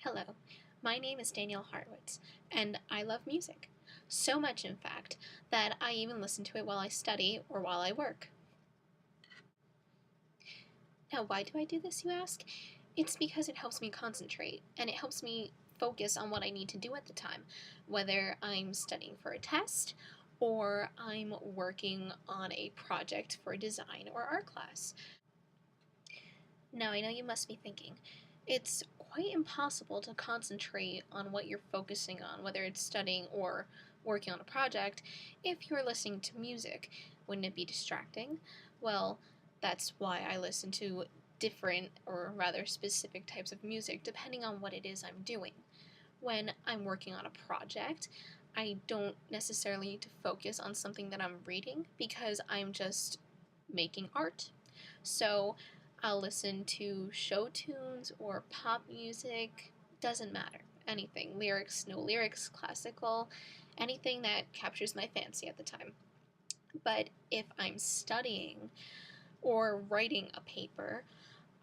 Hello, my name is Danielle Hartwitz, and I love music. So much, in fact, that I even listen to it while I study or while I work. Now, why do I do this, you ask? It's because it helps me concentrate, and it helps me focus on what I need to do at the time, whether I'm studying for a test or I'm working on a project for a design or art class. Now, I know you must be thinking, it's quite impossible to concentrate on what you're focusing on, whether it's studying or working on a project, if you're listening to music. Wouldn't it be distracting? Well, that's why I listen to different, or rather specific types of music, depending on what it is I'm doing. When I'm working on a project, I don't necessarily need to focus on something that I'm reading because I'm just making art. So I'll listen to show tunes or pop music, doesn't matter. Anything. Lyrics, no lyrics, classical, anything that captures my fancy at the time. But if I'm studying or writing a paper,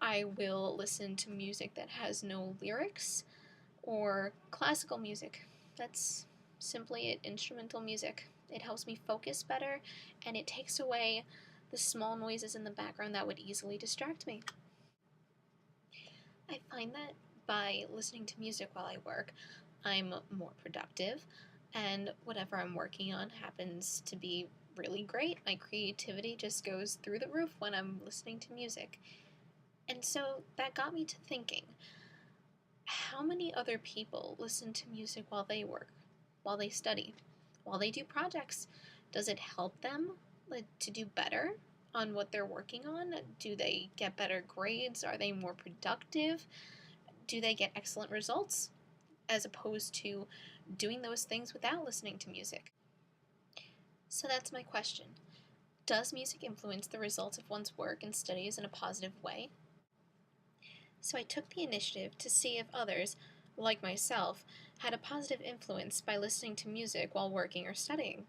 I will listen to music that has no lyrics or classical music. That's simply it, instrumental music. It helps me focus better and it takes away the small noises in the background that would easily distract me. I find that by listening to music while I work, I'm more productive, and whatever I'm working on happens to be really great. My creativity just goes through the roof when I'm listening to music. And so that got me to thinking, how many other people listen to music while they work, while they study, while they do projects? Does it help them to do better on what they're working on? Do they get better grades? Are they more productive? Do they get excellent results as opposed to doing those things without listening to music? So that's my question. Does music influence the results of one's work and studies in a positive way? So I took the initiative to see if others, like myself, had a positive influence by listening to music while working or studying.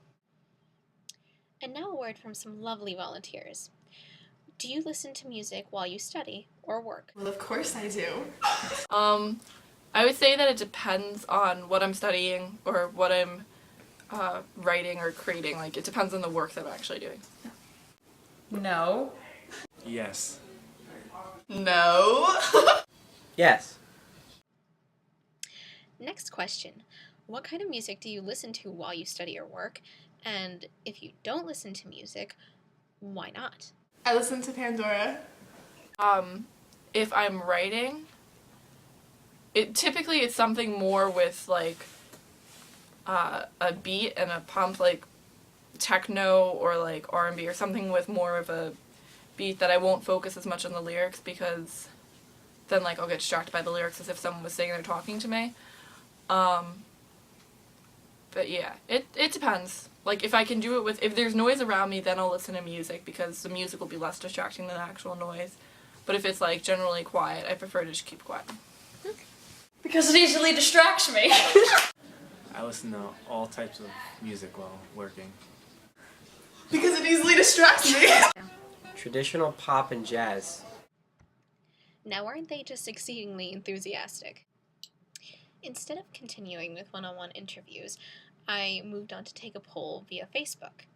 And now a word from some lovely volunteers. Do you listen to music while you study or work? Well, of course I do. I would say that it depends on what I'm studying or what I'm writing or creating. Like, it depends on the work that I'm actually doing. No. Yes. No. Yes. Next question. What kind of music do you listen to while you study or work? And if you don't listen to music, why not? I listen to Pandora. If I'm writing, typically it's something more with like a beat and a pump, like techno or like R&B or something with more of a beat that I won't focus as much on the lyrics, because then like I'll get distracted by the lyrics as if someone was sitting there talking to me. But yeah, it depends. Like, if I can do it if there's noise around me, then I'll listen to music because the music will be less distracting than the actual noise. But if it's like generally quiet, I prefer to just keep quiet. Because it easily distracts me. I listen to all types of music while working. Because it easily distracts me. Traditional pop and jazz. Now, aren't they just exceedingly enthusiastic? Instead of continuing with one-on-one interviews, I moved on to take a poll via Facebook.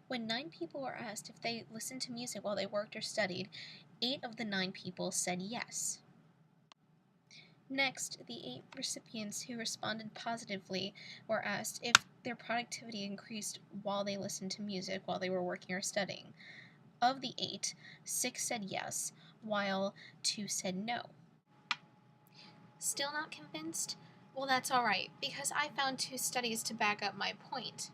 When 9 people were asked if they listened to music while they worked or studied, 8 of the 9 people said yes. Next, the 8 recipients who responded positively were asked if their productivity increased while they listened to music while they were working or studying. Of the 8, 6 said yes, while 2 said no. Still not convinced? Well, that's alright, because I found 2 studies to back up my point.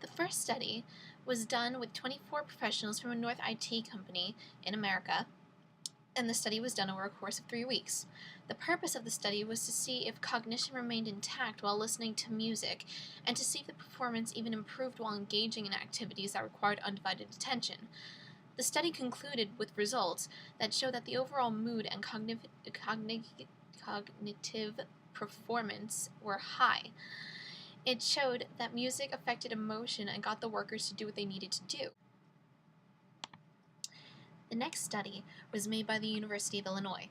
The first study was done with 24 professionals from a North IT company in America, and the study was done over a course of 3 weeks. The purpose of the study was to see if cognition remained intact while listening to music, and to see if the performance even improved while engaging in activities that required undivided attention. The study concluded with results that show that the overall mood and cognitive performance were high. It showed that music affected emotion and got the workers to do what they needed to do. The next study was made by the University of Illinois.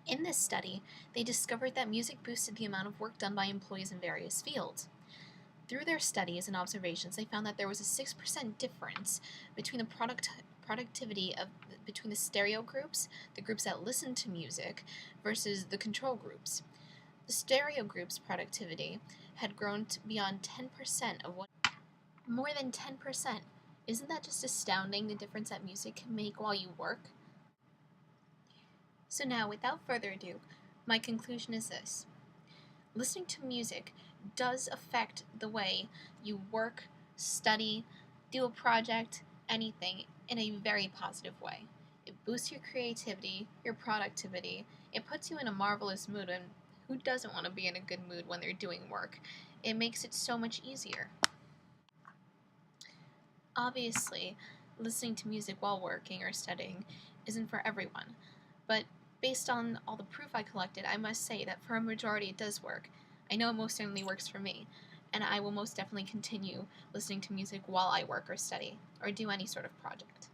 In this study, they discovered that music boosted the amount of work done by employees in various fields. Through their studies and observations, they found that there was a 6% difference between the productivity between the stereo groups, the groups that listened to music, versus the control groups. The stereo group's productivity had grown to beyond 10% of what. More than 10%. Isn't that just astounding, the difference that music can make while you work? So now, without further ado, my conclusion is this. Listening to music does affect the way you work, study, do a project, anything, in a very positive way. It boosts your creativity, your productivity. It puts you in a marvelous mood, and who doesn't want to be in a good mood when they're doing work? It makes it so much easier. Obviously, listening to music while working or studying isn't for everyone, but based on all the proof I collected, I must say that for a majority it does work. I know it most certainly works for me, and I will most definitely continue listening to music while I work or study, or do any sort of project.